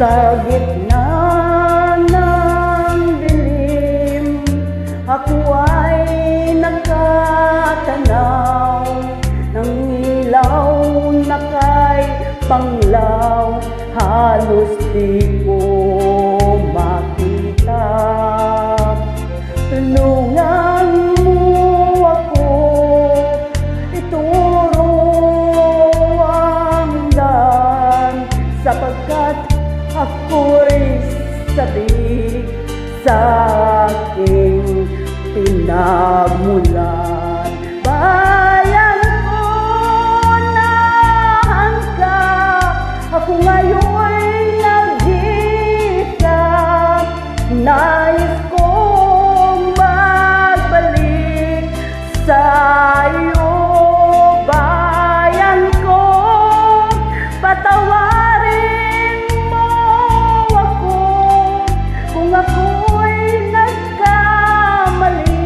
Sa gitna ng dilim, ako ay nakatanaw ng ilaw na kay panglaw, halos di ko makita. Tulungan mo ako, ituro ang daan, sapagkat ako'y sabik sa aking pinagmulan. Bayan ko na hanggang ako ngayon'y nag-isa, nais kong magbalik sa iyo. Bayan ko, patawarin mo ako kung ako'y nagkamali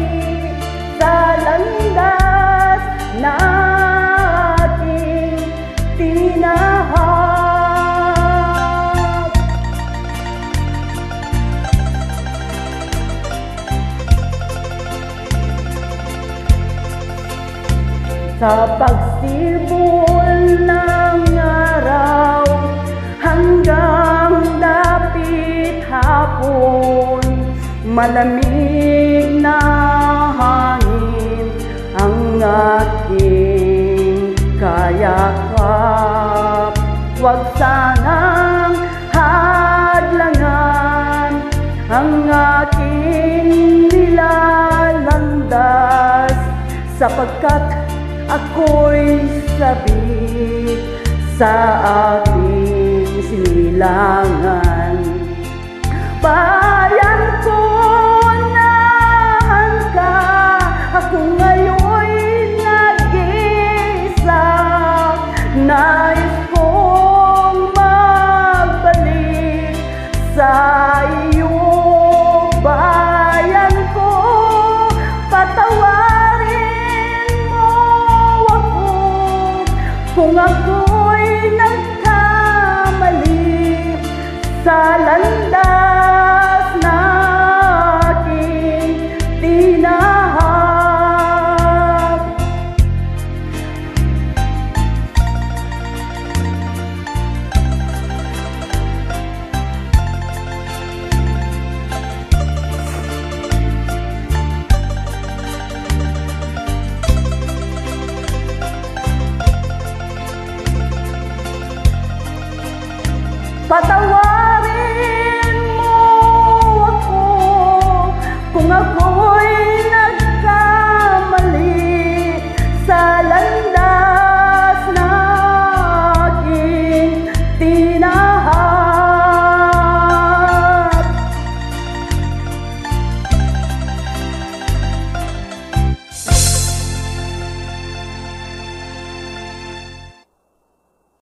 sa landas na aking tinahak. Sa pagsibol ng araw hanggang dapit hapon, malamig na hangin ang aking kayakap. Huwag sanang hadlangan ang aking nilalandas, sapagkat ako'y sabik sa aking sinilangan. Bayan ko na hanggang ako ngayon'y nag-isa, nais kong magbalik sa iyo. Bayan ko, patawarin mo ako kung ako'y nagkamali sa landas na aking tinahak. Patawarin